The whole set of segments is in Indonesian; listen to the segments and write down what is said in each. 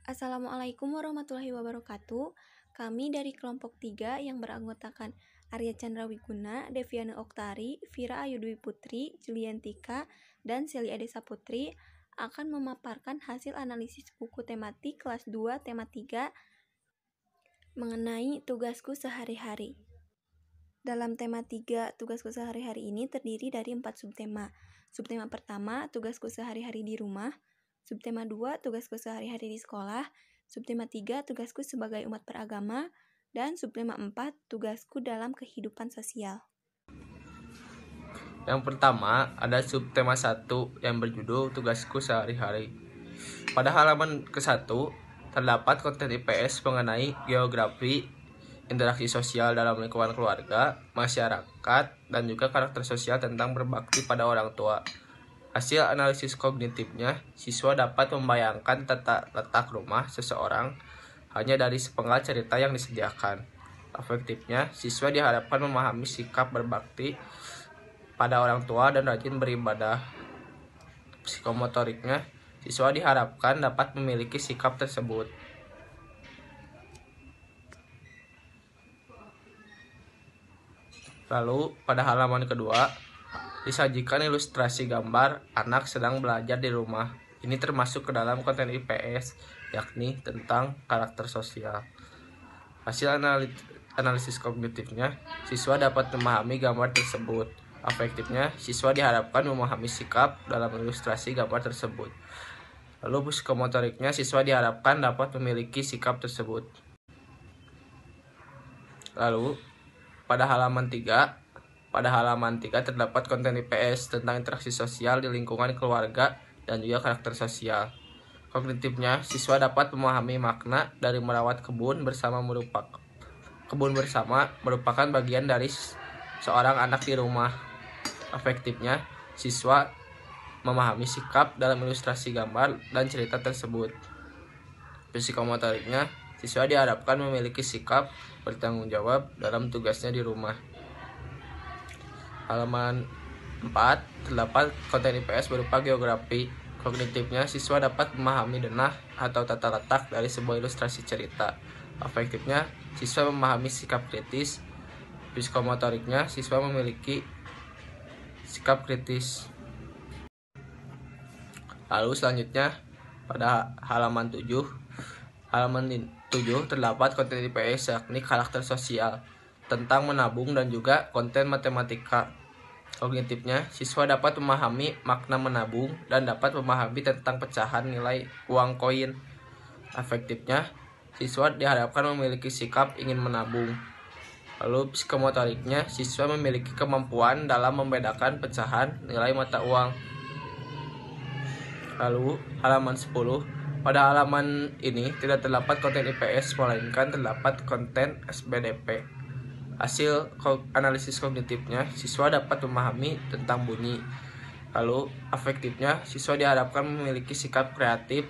Assalamualaikum warahmatullahi wabarakatuh. Kami dari kelompok 3 yang beranggotakan Arya Chandra Wiguna, Deviana Oktari, Vira Ayu Dwi Putri, Juliantika, dan Celia Desa Putri akan memaparkan hasil analisis buku tematik kelas 2 tema 3 mengenai tugasku sehari-hari. Dalam tema 3 tugasku sehari-hari ini terdiri dari 4 subtema. Subtema pertama, tugasku sehari-hari di rumah. Subtema 2, tugasku sehari-hari di sekolah. Subtema 3, tugasku sebagai umat beragama. Dan subtema 4, tugasku dalam kehidupan sosial. Yang pertama, ada subtema 1 yang berjudul Tugasku Sehari-hari. Pada halaman ke-1, terdapat konten IPS mengenai geografi, interaksi sosial dalam lingkungan keluarga, masyarakat, dan juga karakter sosial tentang berbakti pada orang tua. Hasil analisis kognitifnya, siswa dapat membayangkan tata letak rumah seseorang hanya dari sepenggal cerita yang disediakan. Afektifnya, siswa diharapkan memahami sikap berbakti pada orang tua dan rajin beribadah. Psikomotoriknya, siswa diharapkan dapat memiliki sikap tersebut. Lalu, pada halaman kedua, disajikan ilustrasi gambar anak sedang belajar di rumah. Ini termasuk ke dalam konten IPS, yakni tentang karakter sosial. Hasil analisis kognitifnya, siswa dapat memahami gambar tersebut. Afektifnya, siswa diharapkan memahami sikap dalam ilustrasi gambar tersebut. Lalu psikomotoriknya, siswa diharapkan dapat memiliki sikap tersebut. Lalu, pada halaman 3 terdapat konten IPS tentang interaksi sosial di lingkungan keluarga dan juga karakter sosial. Kognitifnya, siswa dapat memahami makna dari merawat kebun bersama merupakan bagian dari seorang anak di rumah. Afektifnya, siswa memahami sikap dalam ilustrasi gambar dan cerita tersebut. Psikomotoriknya, siswa diharapkan memiliki sikap bertanggung jawab dalam tugasnya di rumah. Halaman 4 terdapat konten IPS berupa geografi. Kognitifnya, siswa dapat memahami denah atau tata letak dari sebuah ilustrasi cerita. Afektifnya, siswa memahami sikap kritis. Psikomotoriknya, siswa memiliki sikap kritis. Lalu selanjutnya pada halaman 7 terdapat konten IPS yakni karakter sosial tentang menabung dan juga konten matematika. Kognitifnya, siswa dapat memahami makna menabung dan dapat memahami tentang pecahan nilai uang koin. Afektifnya, siswa diharapkan memiliki sikap ingin menabung. Lalu psikomotoriknya, siswa memiliki kemampuan dalam membedakan pecahan nilai mata uang. Lalu halaman 10, pada halaman ini tidak terdapat konten IPS melainkan terdapat konten SBDP. Hasil analisis kognitifnya, siswa dapat memahami tentang bunyi. Lalu afektifnya, siswa diharapkan memiliki sikap kreatif.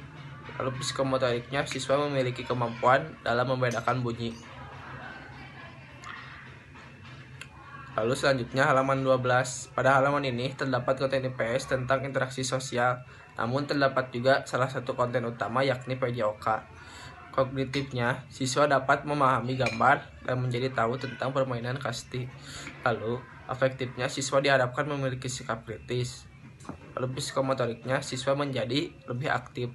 Lalu psikomotoriknya, siswa memiliki kemampuan dalam membedakan bunyi. Lalu selanjutnya halaman 12. Pada halaman ini terdapat konten IPS tentang interaksi sosial. Namun terdapat juga salah satu konten utama yakni PJOK. Kognitifnya, siswa dapat memahami gambar dan menjadi tahu tentang permainan kasti. Lalu afektifnya, siswa diharapkan memiliki sikap kritis. Lalu psikomotoriknya, siswa menjadi lebih aktif.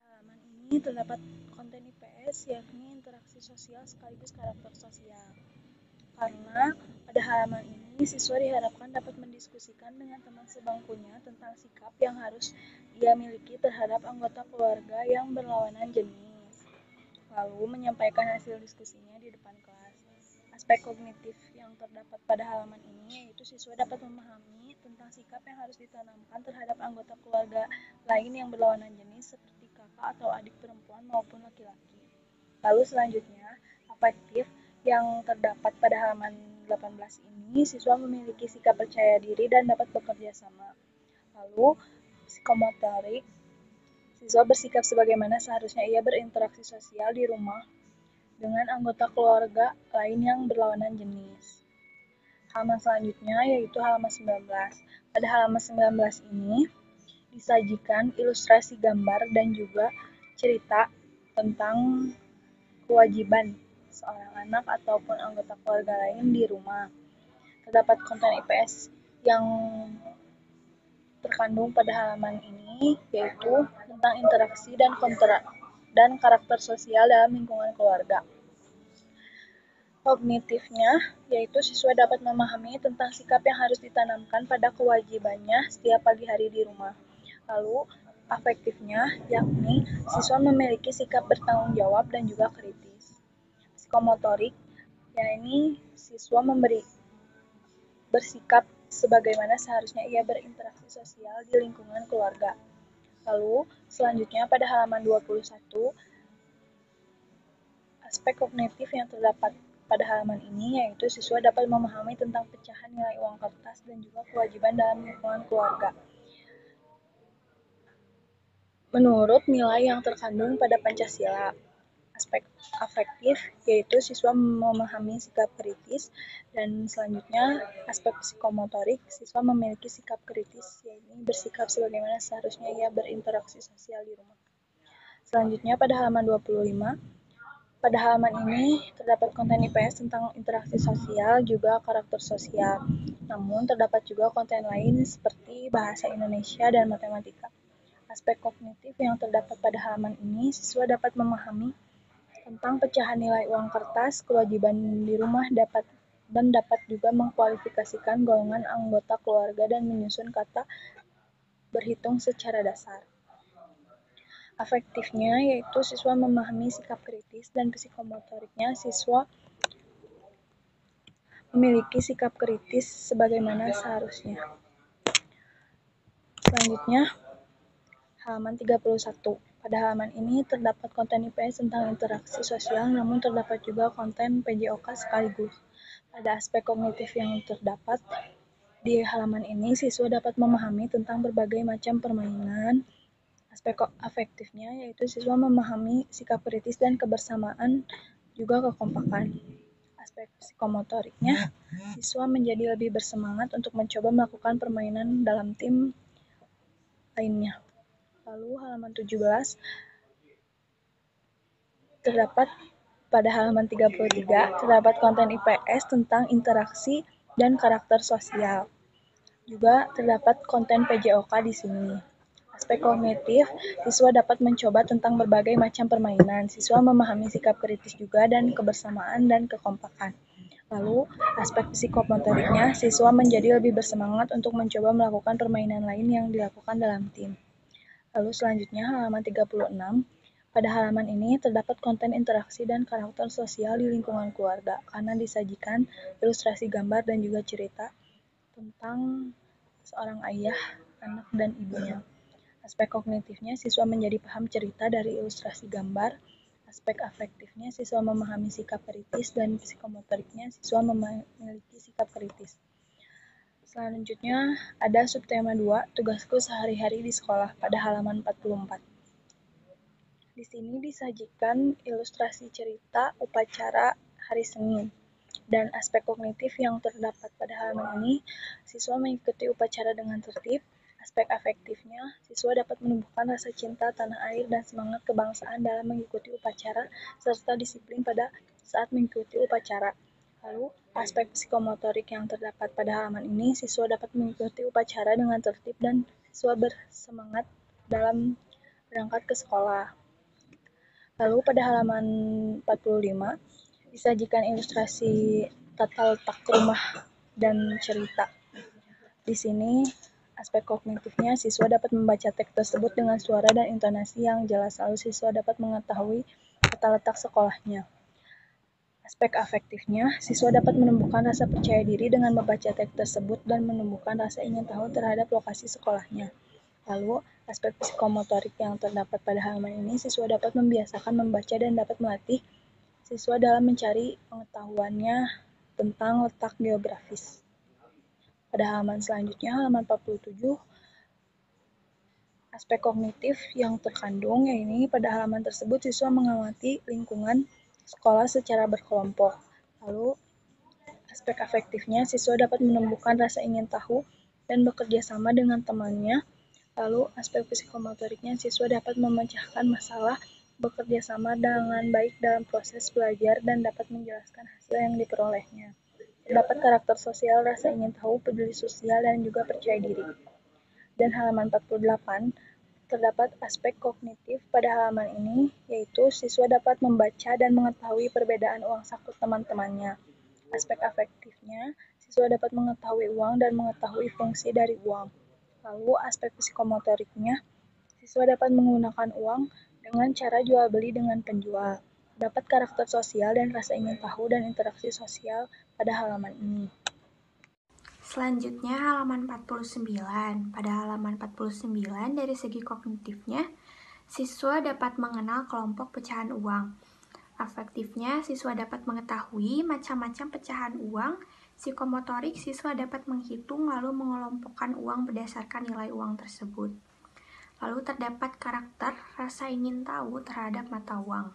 Halaman ini terdapat konten IPS yakni interaksi sosial sekaligus karakter sosial. Karena pada halaman ini siswa diharapkan dapat mendiskusikan dengan teman sebangkunya tentang sikap yang harus ia miliki terhadap anggota keluarga yang berlawanan jenis, lalu menyampaikan hasil diskusinya di depan kelas. Aspek kognitif yang terdapat pada halaman ini yaitu siswa dapat memahami tentang sikap yang harus ditanamkan terhadap anggota keluarga lain yang berlawanan jenis seperti kakak atau adik perempuan maupun laki-laki. Lalu selanjutnya, afektif yang terdapat pada halaman 18 ini, siswa memiliki sikap percaya diri dan dapat bekerja sama. Lalu, psikomotorik, siswa bersikap sebagaimana seharusnya ia berinteraksi sosial di rumah dengan anggota keluarga lain yang berlawanan jenis. Halaman selanjutnya yaitu halaman 19. Pada halaman 19 ini, disajikan ilustrasi gambar dan juga cerita tentang kewajiban seorang anak ataupun anggota keluarga lain di rumah. Terdapat konten IPS yang terkandung pada halaman ini, yaitu tentang interaksi dan karakter sosial dalam lingkungan keluarga. Kognitifnya, yaitu siswa dapat memahami tentang sikap yang harus ditanamkan pada kewajibannya setiap pagi hari di rumah. Lalu, afektifnya, yakni siswa memiliki sikap bertanggung jawab dan juga kritis. Psikomotorik, yakni siswa bersikap sebagaimana seharusnya ia berinteraksi sosial di lingkungan keluarga. Lalu, selanjutnya pada halaman 21, aspek kognitif yang terdapat pada halaman ini yaitu siswa dapat memahami tentang pecahan nilai uang kertas dan juga kewajiban dalam lingkungan keluarga. Menurut nilai yang terkandung pada Pancasila, aspek afektif yaitu siswa memahami sikap kritis, dan selanjutnya aspek psikomotorik, siswa memiliki sikap kritis yaitu bersikap sebagaimana seharusnya ia berinteraksi sosial di rumah. Selanjutnya pada halaman 25, pada halaman ini terdapat konten IPS tentang interaksi sosial juga karakter sosial. Namun terdapat juga konten lain seperti bahasa Indonesia dan matematika. Aspek kognitif yang terdapat pada halaman ini, siswa dapat memahami tentang pecahan nilai uang kertas, kewajiban di rumah dapat juga mengkualifikasikan golongan anggota keluarga dan menyusun kata berhitung secara dasar. Afektifnya yaitu siswa memahami sikap kritis, dan psikomotoriknya siswa memiliki sikap kritis sebagaimana seharusnya. Selanjutnya, halaman 31. Pada halaman ini terdapat konten IPS tentang interaksi sosial, namun terdapat juga konten PJOK sekaligus. Pada aspek kognitif yang terdapat di halaman ini, siswa dapat memahami tentang berbagai macam permainan. Aspek afektifnya yaitu siswa memahami sikap kritis dan kebersamaan juga kekompakan. Aspek psikomotoriknya, siswa menjadi lebih bersemangat untuk mencoba melakukan permainan dalam tim lainnya. Lalu halaman 17 terdapat pada halaman 33 terdapat konten IPS tentang interaksi dan karakter sosial. Juga terdapat konten PJOK di sini. Aspek kognitif, siswa dapat mencoba tentang berbagai macam permainan. Siswa memahami sikap kritis juga dan kebersamaan dan kekompakan. Lalu, aspek psikomotoriknya, siswa menjadi lebih bersemangat untuk mencoba melakukan permainan lain yang dilakukan dalam tim. Lalu selanjutnya, halaman 36. Pada halaman ini terdapat konten interaksi dan karakter sosial di lingkungan keluarga, karena disajikan ilustrasi gambar dan juga cerita tentang seorang ayah, anak, dan ibunya. Aspek kognitifnya, siswa menjadi paham cerita dari ilustrasi gambar. Aspek afektifnya, siswa memahami sikap kritis, dan psikomotoriknya, siswa memiliki sikap kritis. Selanjutnya, ada subtema 2, tugasku sehari-hari di sekolah, pada halaman 44. Di sini disajikan ilustrasi cerita upacara hari Senin. Dan aspek kognitif yang terdapat pada halaman ini, siswa mengikuti upacara dengan tertib. Aspek afektifnya, siswa dapat menumbuhkan rasa cinta tanah air dan semangat kebangsaan dalam mengikuti upacara, serta disiplin pada saat mengikuti upacara. Lalu, aspek psikomotorik yang terdapat pada halaman ini, siswa dapat mengikuti upacara dengan tertib dan siswa bersemangat dalam berangkat ke sekolah. Lalu pada halaman 45, disajikan ilustrasi tata letak rumah dan cerita. Di sini, aspek kognitifnya, siswa dapat membaca teks tersebut dengan suara dan intonasi yang jelas, lalu siswa dapat mengetahui tata letak sekolahnya. Aspek afektifnya, siswa dapat menumbuhkan rasa percaya diri dengan membaca teks tersebut dan menumbuhkan rasa ingin tahu terhadap lokasi sekolahnya. Lalu, aspek psikomotorik yang terdapat pada halaman ini, siswa dapat membiasakan membaca dan dapat melatih siswa dalam mencari pengetahuannya tentang letak geografis. Pada halaman selanjutnya, halaman 47, aspek kognitif yang terkandung, yaitu pada halaman tersebut siswa mengamati lingkungan sekolah secara berkelompok. Lalu, aspek afektifnya, siswa dapat menumbuhkan rasa ingin tahu dan bekerja sama dengan temannya. Lalu, aspek psikomotoriknya, siswa dapat memecahkan masalah bekerja sama dengan baik dalam proses belajar, dan dapat menjelaskan hasil yang diperolehnya. Terdapat karakter sosial, rasa ingin tahu, peduli sosial, dan juga percaya diri. Dan halaman 48, terdapat aspek kognitif pada halaman ini, yaitu siswa dapat membaca dan mengetahui perbedaan uang saku teman-temannya. Aspek afektifnya, siswa dapat mengetahui uang dan mengetahui fungsi dari uang. Lalu aspek psikomotoriknya, siswa dapat menggunakan uang dengan cara jual beli dengan penjual. Dapat karakter sosial dan rasa ingin tahu dan interaksi sosial pada halaman ini. Selanjutnya halaman 49. Pada halaman 49 dari segi kognitifnya, siswa dapat mengenal kelompok pecahan uang. Afektifnya, siswa dapat mengetahui macam-macam pecahan uang. Psikomotorik, siswa dapat menghitung lalu mengelompokkan uang berdasarkan nilai uang tersebut. Lalu terdapat karakter rasa ingin tahu terhadap mata uang.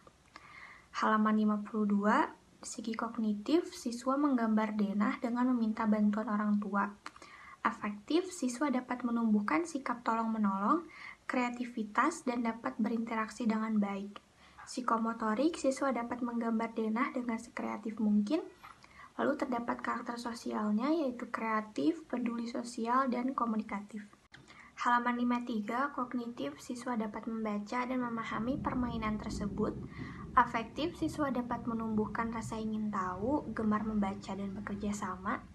Halaman 52, segi kognitif, siswa menggambar denah dengan meminta bantuan orang tua. Afektif, siswa dapat menumbuhkan sikap tolong-menolong, kreativitas, dan dapat berinteraksi dengan baik. Psikomotorik, siswa dapat menggambar denah dengan sekreatif mungkin. Lalu terdapat karakter sosialnya, yaitu kreatif, peduli sosial, dan komunikatif. Halaman 53, kognitif, siswa dapat membaca dan memahami permainan tersebut. Afektif, siswa dapat menumbuhkan rasa ingin tahu, gemar membaca dan bekerja sama.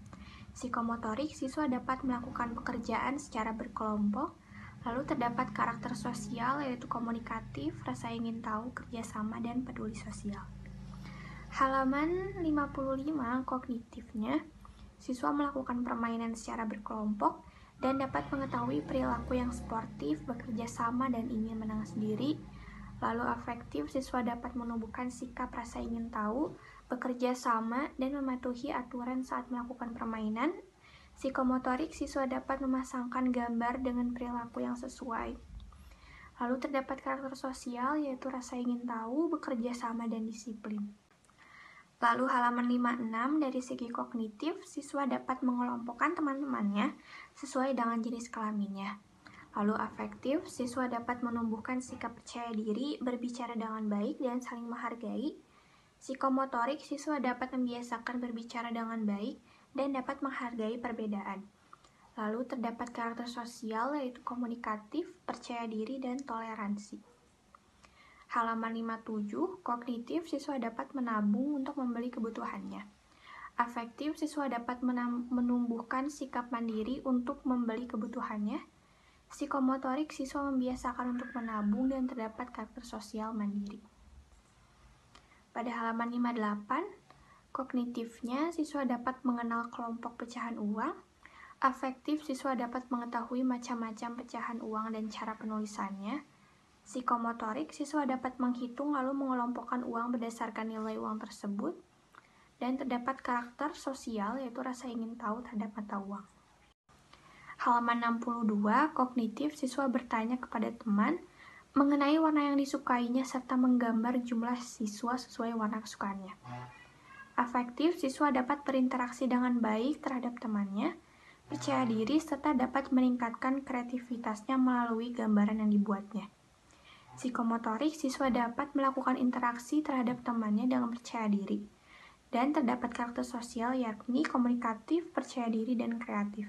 Psikomotorik, siswa dapat melakukan pekerjaan secara berkelompok. Lalu terdapat karakter sosial, yaitu komunikatif, rasa ingin tahu, kerjasama, dan peduli sosial. Halaman 55, kognitifnya, siswa melakukan permainan secara berkelompok dan dapat mengetahui perilaku yang sportif, bekerja sama, dan ingin menang sendiri. Lalu afektif, siswa dapat menumbuhkan sikap rasa ingin tahu, bekerja sama, dan mematuhi aturan saat melakukan permainan. Psikomotorik, siswa dapat memasangkan gambar dengan perilaku yang sesuai. Lalu terdapat karakter sosial, yaitu rasa ingin tahu, bekerja sama, dan disiplin. Lalu halaman 56, dari segi kognitif, siswa dapat mengelompokkan teman-temannya sesuai dengan jenis kelaminnya. Lalu afektif, siswa dapat menumbuhkan sikap percaya diri, berbicara dengan baik, dan saling menghargai. Psikomotorik, siswa dapat membiasakan berbicara dengan baik dan dapat menghargai perbedaan. Lalu terdapat karakter sosial, yaitu komunikatif, percaya diri, dan toleransi. Halaman 57, kognitif, siswa dapat menabung untuk membeli kebutuhannya. Afektif, siswa dapat menumbuhkan sikap mandiri untuk membeli kebutuhannya. Psikomotorik, siswa membiasakan untuk menabung dan terdapat karakter sosial mandiri. Pada halaman 58, kognitifnya, siswa dapat mengenal kelompok pecahan uang. Afektif, siswa dapat mengetahui macam-macam pecahan uang dan cara penulisannya. Psikomotorik, siswa dapat menghitung lalu mengelompokkan uang berdasarkan nilai uang tersebut. Dan terdapat karakter sosial, yaitu rasa ingin tahu terhadap mata uang. Halaman 62, kognitif, siswa bertanya kepada teman mengenai warna yang disukainya serta menggambar jumlah siswa sesuai warna kesukaannya. Afektif, siswa dapat berinteraksi dengan baik terhadap temannya, percaya diri, serta dapat meningkatkan kreativitasnya melalui gambaran yang dibuatnya. Psikomotorik, siswa dapat melakukan interaksi terhadap temannya dengan percaya diri. Dan terdapat karakter sosial, yakni komunikatif, percaya diri, dan kreatif.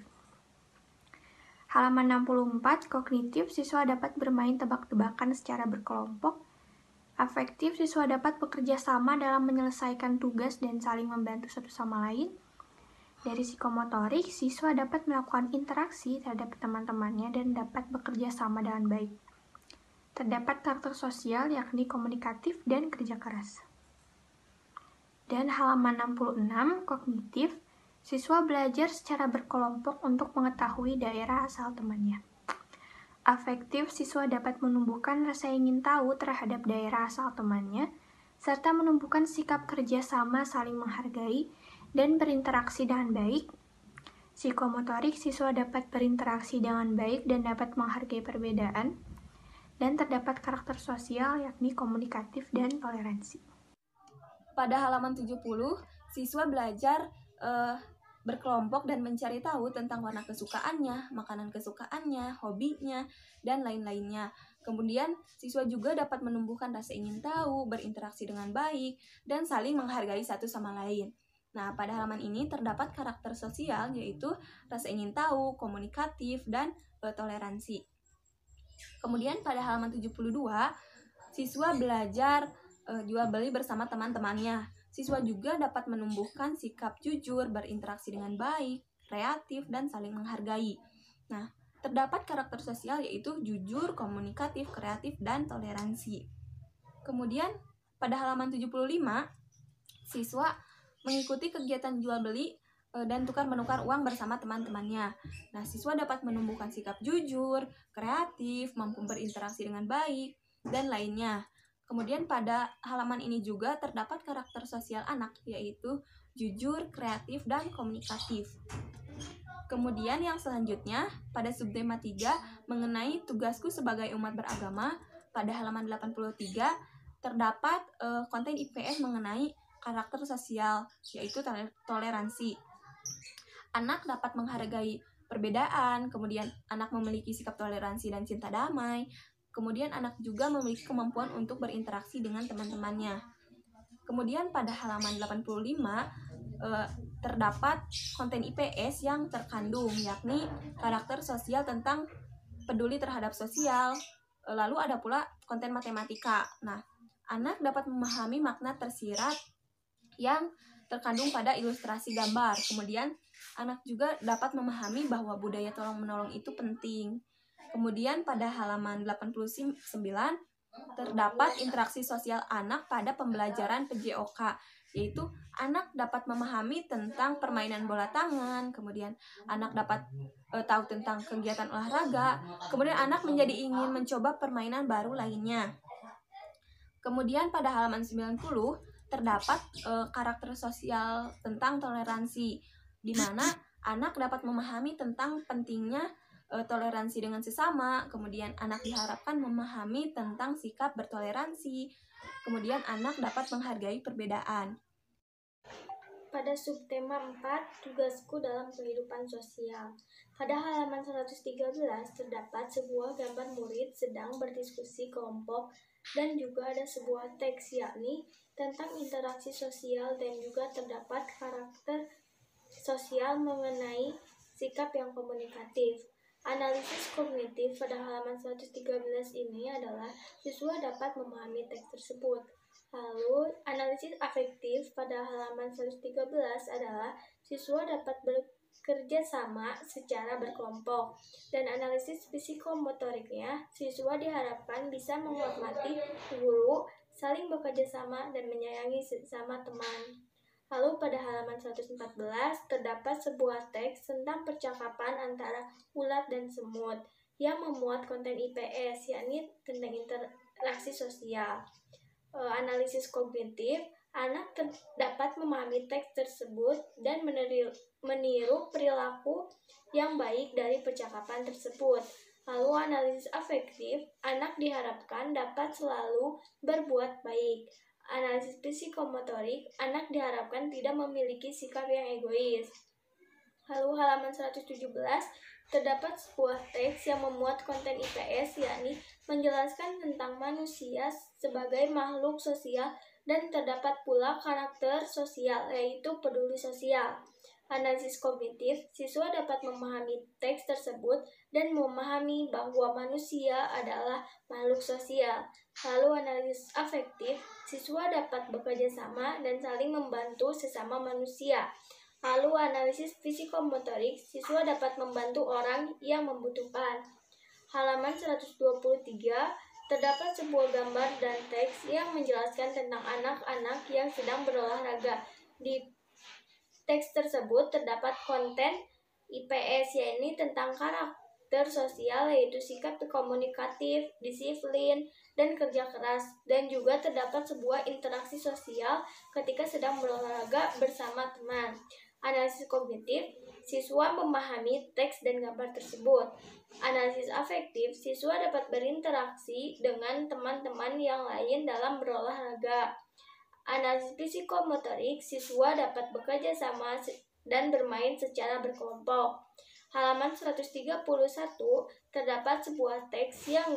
Halaman 64, kognitif, siswa dapat bermain tebak-tebakan secara berkelompok. Afektif, siswa dapat bekerja sama dalam menyelesaikan tugas dan saling membantu satu sama lain. Dari psikomotorik, siswa dapat melakukan interaksi terhadap teman-temannya dan dapat bekerja sama dengan baik. Terdapat karakter sosial, yakni komunikatif dan kerja keras. Dan halaman 66, kognitif, siswa belajar secara berkelompok untuk mengetahui daerah asal temannya. Afektif, siswa dapat menumbuhkan rasa ingin tahu terhadap daerah asal temannya, serta menumbuhkan sikap kerja sama, saling menghargai, dan berinteraksi dengan baik. Psikomotorik, siswa dapat berinteraksi dengan baik dan dapat menghargai perbedaan. Dan terdapat karakter sosial, yakni komunikatif dan toleransi. Pada halaman 70, siswa belajar berkelompok dan mencari tahu tentang warna kesukaannya, makanan kesukaannya, hobinya, dan lain-lainnya. Kemudian, siswa juga dapat menumbuhkan rasa ingin tahu, berinteraksi dengan baik, dan saling menghargai satu sama lain. Nah, pada halaman ini terdapat karakter sosial, yaitu rasa ingin tahu, komunikatif, dan toleransi. Kemudian pada halaman 72, siswa belajar jual beli bersama teman-temannya. Siswa juga dapat menumbuhkan sikap jujur, berinteraksi dengan baik, kreatif, dan saling menghargai. Nah, terdapat karakter sosial yaitu jujur, komunikatif, kreatif, dan toleransi. Kemudian pada halaman 75, siswa mengikuti kegiatan jual beli dan tukar menukar uang bersama teman-temannya. Nah, siswa dapat menumbuhkan sikap jujur, kreatif, mampu berinteraksi dengan baik, dan lainnya. Kemudian pada halaman ini juga terdapat karakter sosial anak, yaitu jujur, kreatif, dan komunikatif. Kemudian yang selanjutnya, pada subtema 3 mengenai tugasku sebagai umat beragama, pada halaman 83 terdapat konten IPS mengenai karakter sosial, yaitu toleransi. Anak dapat menghargai perbedaan, kemudian anak memiliki sikap toleransi dan cinta damai, kemudian anak juga memiliki kemampuan untuk berinteraksi dengan teman-temannya. Kemudian pada halaman 85 terdapat konten IPS yang terkandung, yakni karakter sosial tentang peduli terhadap sosial. Lalu ada pula konten matematika. Nah, anak dapat memahami makna tersirat yang terkandung pada ilustrasi gambar. Kemudian anak juga dapat memahami bahwa budaya tolong-menolong itu penting. Kemudian pada halaman 89 terdapat interaksi sosial anak pada pembelajaran PJOK, yaitu anak dapat memahami tentang permainan bola tangan, kemudian anak dapat tahu tentang kegiatan olahraga, kemudian anak menjadi ingin mencoba permainan baru lainnya. Kemudian pada halaman 90 terdapat karakter sosial tentang toleransi, di mana anak dapat memahami tentang pentingnya toleransi dengan sesama. Kemudian anak diharapkan memahami tentang sikap bertoleransi. Kemudian anak dapat menghargai perbedaan. Pada subtema 4, tugasku dalam kehidupan sosial. Pada halaman 113 terdapat sebuah gambar murid sedang berdiskusi kelompok dan juga ada sebuah teks, yakni tentang interaksi sosial, dan juga terdapat karakter sosial mengenai sikap yang komunikatif. Analisis kognitif pada halaman 113 ini adalah siswa dapat memahami teks tersebut. Lalu, analisis afektif pada halaman 113 adalah siswa dapat bekerja sama secara berkelompok. Dan analisis psikomotoriknya, siswa diharapkan bisa menghormati guru, saling bekerja sama, dan menyayangi sesama teman. Lalu pada halaman 114 terdapat sebuah teks tentang percakapan antara ulat dan semut yang memuat konten IPS, yakni tentang interaksi sosial. Analisis kognitif, anak dapat memahami teks tersebut dan meniru perilaku yang baik dari percakapan tersebut. Lalu analisis afektif, anak diharapkan dapat selalu berbuat baik. Analisis psikomotorik, anak diharapkan tidak memiliki sikap yang egois. Lalu halaman 117 terdapat sebuah teks yang memuat konten IPS, yakni menjelaskan tentang manusia sebagai makhluk sosial, dan terdapat pula karakter sosial, yaitu peduli sosial. Analisis kognitif, siswa dapat memahami teks tersebut dan memahami bahwa manusia adalah makhluk sosial. Lalu analisis afektif, siswa dapat bekerja sama dan saling membantu sesama manusia. Lalu analisis psikomotorik, siswa dapat membantu orang yang membutuhkan. Halaman 123 terdapat sebuah gambar dan teks yang menjelaskan tentang anak-anak yang sedang berolahraga. Di teks tersebut terdapat konten IPS, yakni tentang karakter sosial, yaitu sikap komunikatif, disiplin, dan kerja keras. Dan juga terdapat sebuah interaksi sosial ketika sedang berolahraga bersama teman. Analisis kognitif, siswa memahami teks dan gambar tersebut. Analisis afektif, siswa dapat berinteraksi dengan teman-teman yang lain dalam berolahraga. Analisis psikomotorik, siswa dapat bekerja sama dan bermain secara berkelompok. Halaman 131 terdapat sebuah teks yang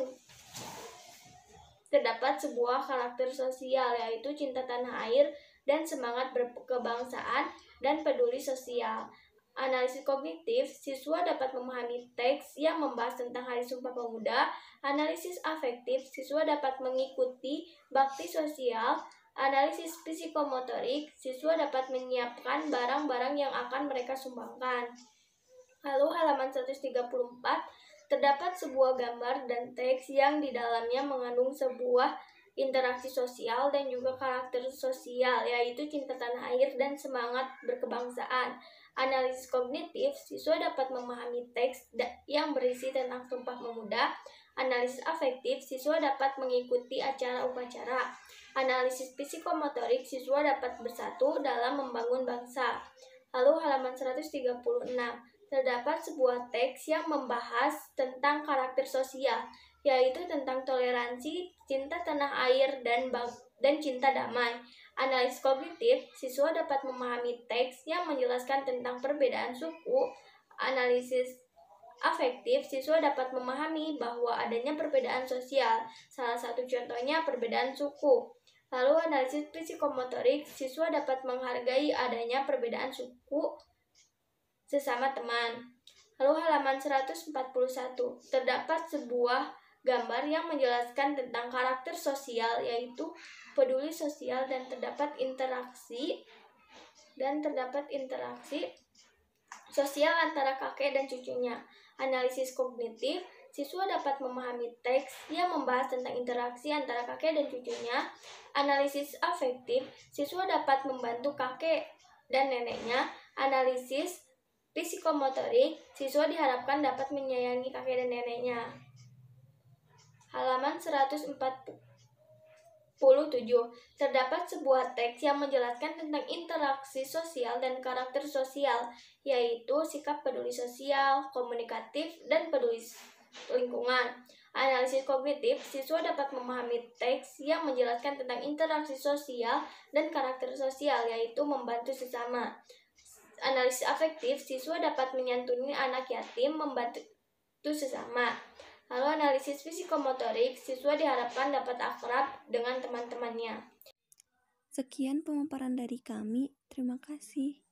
terdapat sebuah karakter sosial, yaitu cinta tanah air dan semangat berkebangsaan dan peduli sosial. Analisis kognitif, siswa dapat memahami teks yang membahas tentang Hari Sumpah Pemuda. Analisis afektif, siswa dapat mengikuti bakti sosial. Analisis psikomotorik, siswa dapat menyiapkan barang-barang yang akan mereka sumbangkan. Lalu halaman 134, terdapat sebuah gambar dan teks yang di dalamnya mengandung sebuah interaksi sosial dan juga karakter sosial, yaitu cinta tanah air dan semangat berkebangsaan. Analisis kognitif, siswa dapat memahami teks yang berisi tentang Sumpah Pemuda. Analisis afektif, siswa dapat mengikuti acara upacara. Analisis psikomotorik, siswa dapat bersatu dalam membangun bangsa. Lalu halaman 136, terdapat sebuah teks yang membahas tentang karakter sosial, yaitu tentang toleransi, cinta tanah air, dan cinta damai. Analisis kognitif, siswa dapat memahami teks yang menjelaskan tentang perbedaan suku. Analisis afektif, siswa dapat memahami bahwa adanya perbedaan sosial, salah satu contohnya perbedaan suku. Lalu analisis psikomotorik, siswa dapat menghargai adanya perbedaan suku sesama teman. Lalu halaman 141, terdapat sebuah gambar yang menjelaskan tentang karakter sosial, yaitu peduli sosial, dan terdapat interaksi sosial antara kakek dan cucunya. Analisis kognitif, siswa dapat memahami teks yang membahas tentang interaksi antara kakek dan cucunya. Analisis afektif, siswa dapat membantu kakek dan neneknya. Analisis psikomotorik, siswa diharapkan dapat menyayangi kakek dan neneknya. Halaman 147, terdapat sebuah teks yang menjelaskan tentang interaksi sosial dan karakter sosial, yaitu sikap peduli sosial, komunikatif, dan peduli lingkungan. Analisis kognitif, siswa dapat memahami teks yang menjelaskan tentang interaksi sosial dan karakter sosial, yaitu membantu sesama. Analisis afektif, siswa dapat menyantuni anak yatim, membantu sesama. Lalu analisis psikomotorik, siswa diharapkan dapat akrab dengan teman-temannya. Sekian pemaparan dari kami. Terima kasih.